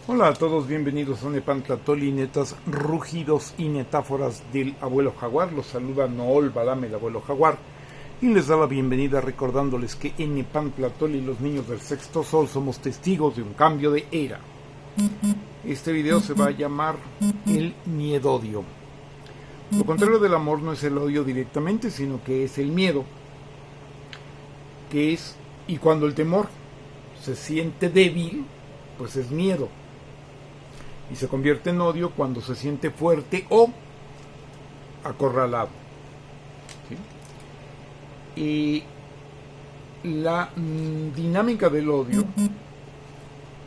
Hola a todos, bienvenidos a Nepantlatoli, netas, rugidos y metáforas del abuelo jaguar. Los saluda Nool Balame, el abuelo jaguar, y les da la bienvenida recordándoles que en Nepantlatoli, los niños del sexto sol, somos testigos de un cambio de era. Este video se va a llamar el miedodio. Lo contrario del amor no es el odio directamente, sino que es el miedo, y cuando el temor se siente débil, pues es miedo. Y se convierte en odio cuando se siente fuerte o acorralado. ¿Sí? Y la dinámica del odio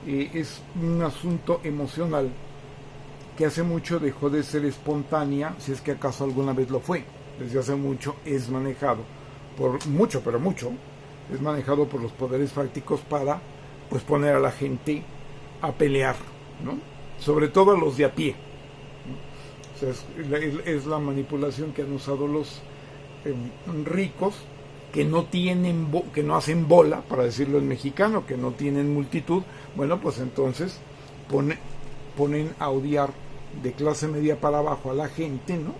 es un asunto emocional que hace mucho dejó de ser espontánea, si es que acaso alguna vez lo fue. Desde hace mucho es manejado es manejado por los poderes fácticos para pues poner a la gente a pelear, ¿no? Sobre todo a los de a pie. O sea, es la manipulación que han usado los ricos que no tienen que no hacen bola, para decirlo en mexicano, que no tienen multitud. Bueno, pues entonces ponen a odiar de clase media para abajo a la gente, ¿no?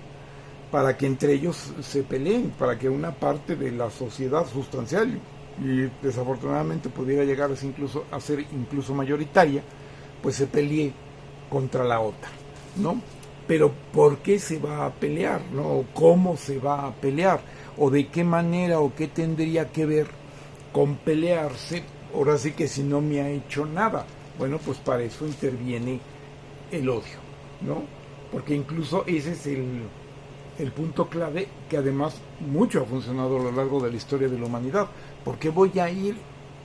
Para que entre ellos se peleen, para que una parte de la sociedad sustancial y desafortunadamente pudiera llegar a ser incluso mayoritaria, pues se pelee contra la otra, ¿no? Pero ¿por qué se va a pelear, no? ¿Cómo se va a pelear? ¿O de qué manera o qué tendría que ver con pelearse? Ahora sí que si no me ha hecho nada. Bueno, pues para eso interviene el odio, ¿no? Porque incluso ese es el punto clave que además mucho ha funcionado a lo largo de la historia de la humanidad. ¿Por qué voy a ir,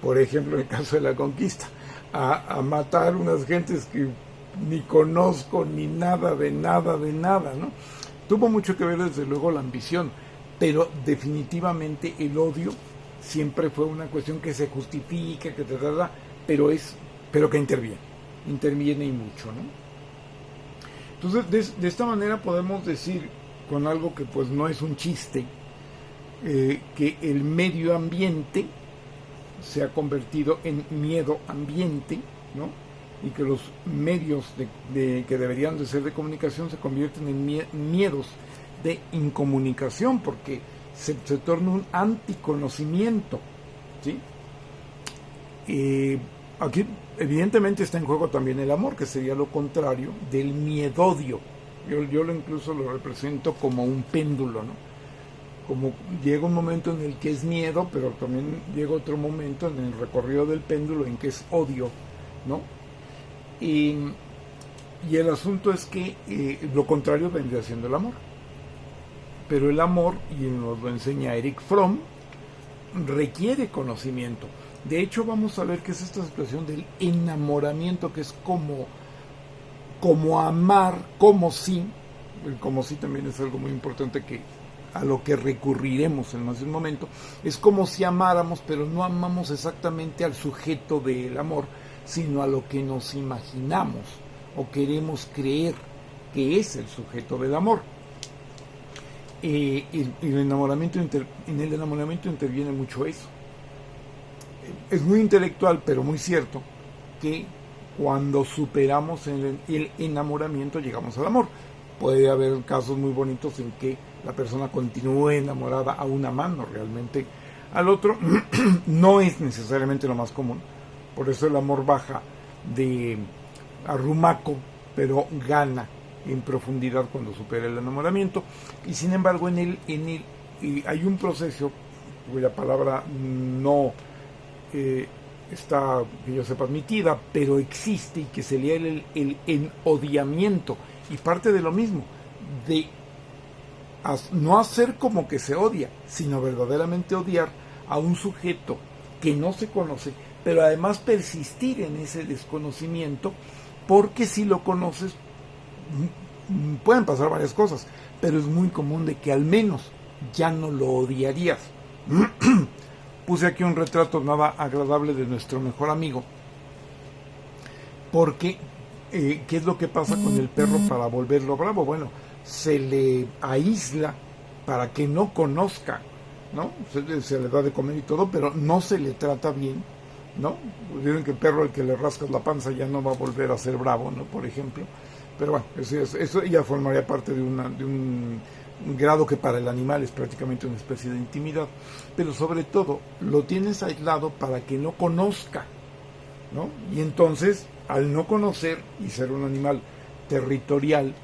por ejemplo, en el caso de la conquista, a matar unas gentes que ni conozco, ni nada, ¿no? Tuvo mucho que ver desde luego la ambición, pero definitivamente el odio siempre fue una cuestión que se justifica, pero que interviene y mucho, ¿no? Entonces, de esta manera podemos decir, con algo que pues no es un chiste, que el medio ambiente se ha convertido en miedo ambiente, ¿no? Y que los medios que deberían de ser de comunicación se convierten en miedos de incomunicación, porque se torna un anticonocimiento, ¿sí? Aquí evidentemente está en juego también el amor, que sería lo contrario del miedodio. Yo incluso lo represento como un péndulo, ¿no? Como llega un momento en el que es miedo, pero también llega otro momento en el recorrido del péndulo en que es odio, ¿no? Y el asunto es que lo contrario vendría siendo el amor. Pero el amor, y nos lo enseña Eric Fromm, requiere conocimiento. De hecho, vamos a ver qué es esta situación del enamoramiento, que es como amar, como si. El como si también es algo muy importante a lo que recurriremos en más de un momento. Es como si amáramos, pero no amamos exactamente al sujeto del amor, sino a lo que nos imaginamos o queremos creer que es el sujeto del amor. En el enamoramiento interviene mucho eso. Es muy intelectual, pero muy cierto, que cuando superamos el enamoramiento llegamos al amor. Puede haber casos muy bonitos en que la persona continúe enamorada aún amando realmente al otro. No es necesariamente lo más común. Por eso el amor baja de arrumaco, pero gana en profundidad cuando supera el enamoramiento. Y sin embargo hay un proceso cuya palabra no está, que yo sepa, admitida, pero existe, y que sería el enodiamiento. Y parte de lo mismo, de no hacer como que se odia, sino verdaderamente odiar a un sujeto que no se conoce, pero además persistir en ese desconocimiento, porque si lo conoces pueden pasar varias cosas, pero es muy común de que al menos ya no lo odiarías. Puse aquí un retrato nada agradable de nuestro mejor amigo, porque ¿qué es lo que pasa con el perro para volverlo bravo? Bueno, se le aísla para que no conozca, ¿no? Se le da de comer y todo, pero no se le trata bien ¿no? Dicen que el perro al que le rascas la panza ya no va a volver a ser bravo, ¿no? Por ejemplo. Pero bueno, eso ya formaría parte de un grado que para el animal es prácticamente una especie de intimidad. Pero sobre todo, lo tienes aislado para que no conozca, ¿no? Y entonces, al no conocer y ser un animal territorial,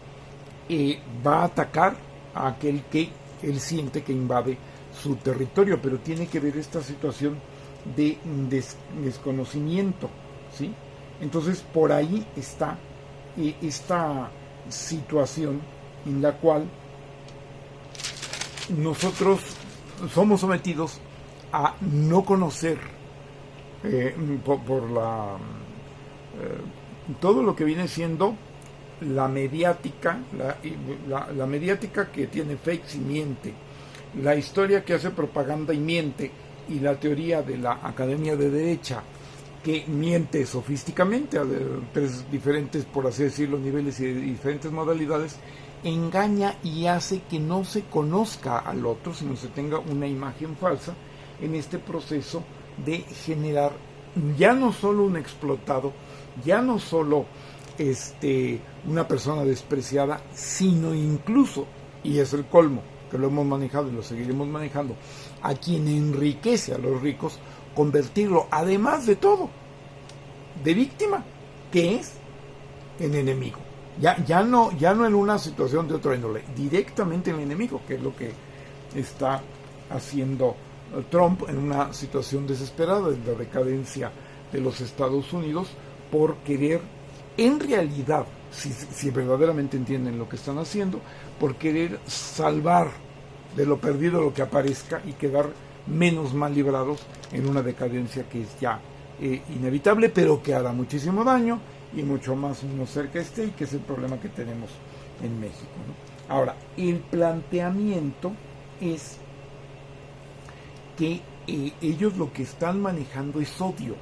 va a atacar a aquel que él siente que invade su territorio, pero tiene que ver esta situación de desconocimiento, ¿sí? Entonces, por ahí está esta situación en la cual nosotros somos sometidos a no conocer por todo lo que viene siendo la mediática, la mediática que tiene fakes y miente, la historia que hace propaganda y miente, y la teoría de la academia de derecha que miente sofísticamente a diferentes, por así decirlo, niveles y diferentes modalidades, engaña y hace que no se conozca al otro, sino se tenga una imagen falsa en este proceso de generar ya no solo un explotado, ya no solo una persona despreciada, sino incluso, y es el colmo, que lo hemos manejado y lo seguiremos manejando, a quien enriquece a los ricos, convertirlo, además de todo, de víctima, que es en enemigo. Ya no en una situación de otro índole, directamente en enemigo, que es lo que está haciendo Trump en una situación desesperada de la decadencia de los Estados Unidos, por querer, en realidad, si verdaderamente entienden lo que están haciendo, por querer salvar de lo perdido lo que aparezca y quedar menos mal librados en una decadencia que es ya inevitable, pero que hará muchísimo daño y mucho más menos cerca y que es el problema que tenemos en México, ¿no? Ahora, el planteamiento es que ellos lo que están manejando es odio,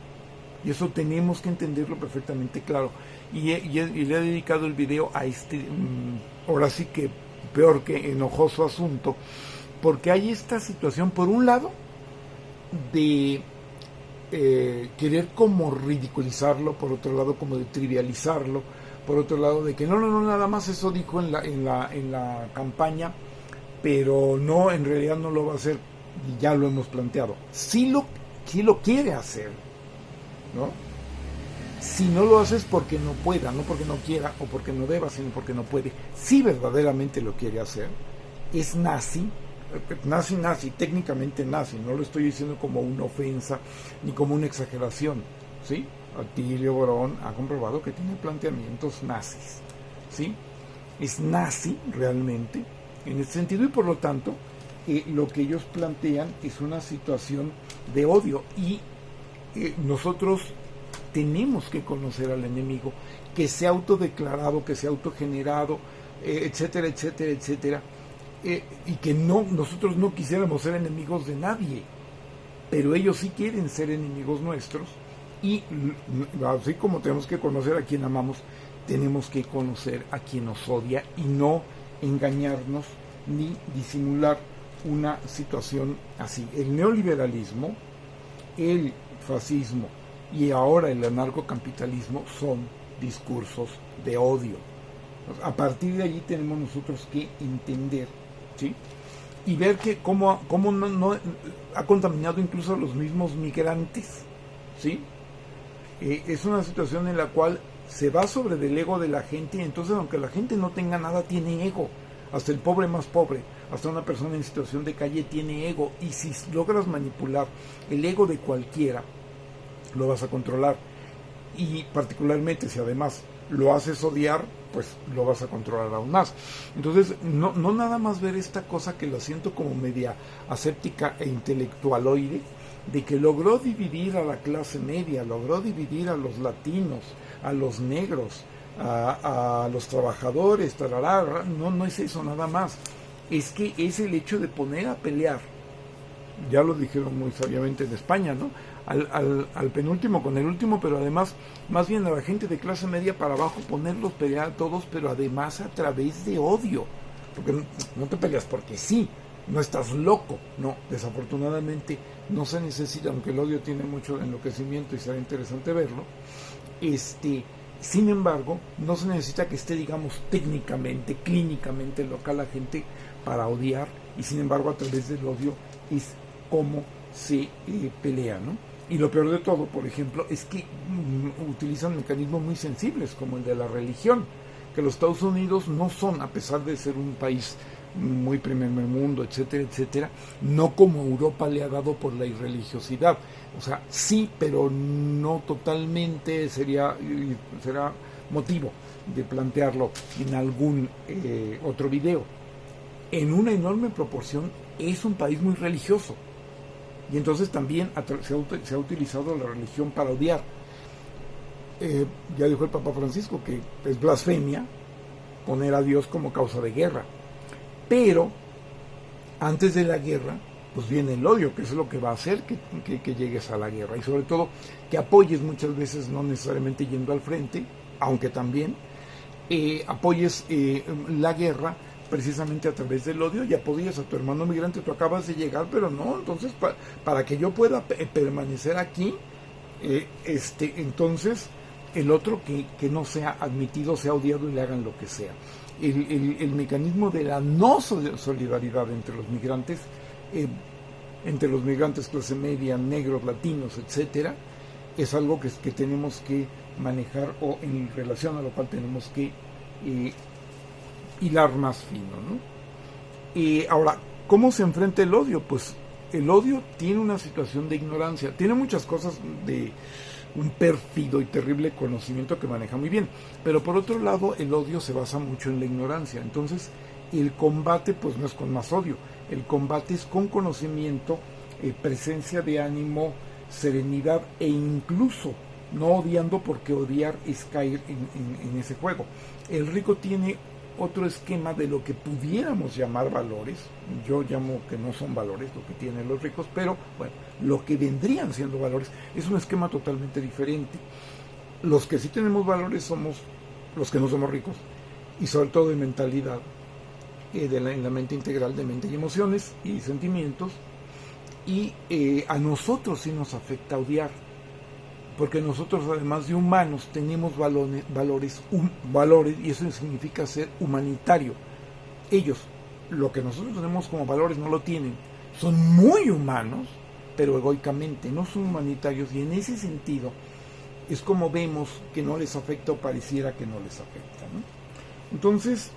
y eso tenemos que entenderlo perfectamente claro, y le he dedicado el video a ahora sí que peor que enojoso asunto, porque hay esta situación, por un lado, de querer como ridiculizarlo, por otro lado como de trivializarlo, por otro lado de que no, nada más eso dijo en la campaña, pero no, en realidad no lo va a hacer, y ya lo hemos planteado. Sí lo quiere hacer, ¿no? Si no lo haces porque no pueda, no porque no quiera o porque no deba, sino porque no puede. Si verdaderamente lo quiere hacer, es nazi, técnicamente nazi, no lo estoy diciendo como una ofensa ni como una exageración, ¿sí? Atilio Borón ha comprobado que tiene planteamientos nazis, ¿sí? Es nazi realmente en ese sentido, y por lo tanto lo que ellos plantean es una situación de odio, y nosotros tenemos que conocer al enemigo, que sea autodeclarado, que sea autogenerado, etcétera, etcétera, etcétera, y que nosotros no quisiéramos ser enemigos de nadie, pero ellos sí quieren ser enemigos nuestros, y así como tenemos que conocer a quien amamos, tenemos que conocer a quien nos odia, y no engañarnos ni disimular una situación así. El neoliberalismo, el fascismo y ahora el anarcocapitalismo son discursos de odio. A partir de allí tenemos nosotros que entender, ¿sí? Y ver que cómo no ha contaminado incluso a los mismos migrantes, ¿sí? Es una situación en la cual se va sobre del ego de la gente, y entonces aunque la gente no tenga nada, tiene ego. Hasta el pobre más pobre, hasta una persona en situación de calle tiene ego, y si logras manipular el ego de cualquiera, lo vas a controlar, y particularmente si además lo haces odiar, pues lo vas a controlar aún más. Entonces, no nada más ver esta cosa que lo siento como media aséptica e intelectualoide, de que logró dividir a la clase media, logró dividir a los latinos, a los negros, a los trabajadores, tarará, no es eso nada más. Es que es el hecho de poner a pelear, ya lo dijeron muy sabiamente en España, ¿no? Al penúltimo con el último, pero además, más bien a la gente de clase media para abajo, ponerlos pelear a todos, pero además a través de odio, porque no te peleas porque sí, no estás loco, no, desafortunadamente no se necesita, aunque el odio tiene mucho enloquecimiento y será interesante verlo, sin embargo, no se necesita que esté, digamos, técnicamente, clínicamente loca la gente para odiar, y sin embargo a través del odio es como se pelea, ¿no? Y lo peor de todo, por ejemplo, es que utilizan mecanismos muy sensibles, como el de la religión, que los Estados Unidos no son, a pesar de ser un país muy primer mundo, etcétera, etcétera, no como Europa le ha dado por la irreligiosidad. O sea, sí, pero no totalmente, será motivo de plantearlo en algún otro video. En una enorme proporción es un país muy religioso, y entonces también se ha utilizado la religión para odiar. Ya dijo el Papa Francisco que es blasfemia poner a Dios como causa de guerra, pero antes de la guerra pues viene el odio, que es lo que va a hacer que llegues a la guerra, y sobre todo que apoyes muchas veces, no necesariamente yendo al frente, aunque también apoyes la guerra precisamente a través del odio, y apoyes a tu hermano migrante. Tú acabas de llegar, pero no, entonces para que yo pueda permanecer aquí, entonces el otro que no sea admitido sea odiado y le hagan lo que sea. El mecanismo de la no solidaridad entre los migrantes clase media, negros, latinos, etcétera, es algo que tenemos que manejar, o en relación a lo cual tenemos que hilar más fino, ¿no? Ahora, ¿cómo se enfrenta el odio? Pues el odio tiene una situación de ignorancia, tiene muchas cosas de un pérfido y terrible conocimiento que maneja muy bien, pero por otro lado el odio se basa mucho en la ignorancia. Entonces el combate pues no es con más odio, el combate es con conocimiento, presencia de ánimo, serenidad, e incluso no odiando, porque odiar es caer en ese juego. El rico tiene otro esquema de lo que pudiéramos llamar valores. Yo llamo que no son valores lo que tienen los ricos, pero bueno, lo que vendrían siendo valores es un esquema totalmente diferente. Los que sí tenemos valores somos los que no somos ricos, y sobre todo de mentalidad, en la mente integral, de mente y emociones y sentimientos, y a nosotros sí nos afecta odiar, porque nosotros, además de humanos, tenemos valores, y eso significa ser humanitario. Ellos, lo que nosotros tenemos como valores, no lo tienen. Son muy humanos, pero egoicamente, no son humanitarios, y en ese sentido es como vemos que no les afecta, o pareciera que no les afecta, ¿no? Entonces,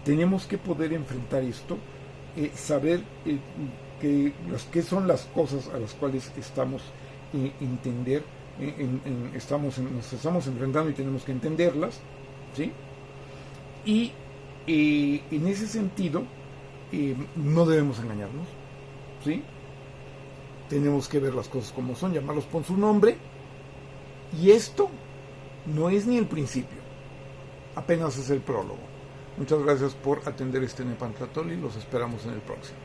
tenemos que poder enfrentar esto, saber qué son las cosas a las cuales estamos nos estamos enfrentando, y tenemos que entenderlas, ¿sí? Y en ese sentido no debemos engañarnos, ¿sí? Tenemos que ver las cosas como son, llamarlos por su nombre, y esto no es ni el principio, apenas es el prólogo. Muchas gracias por atender este Nepantlatoli, los esperamos en el próximo.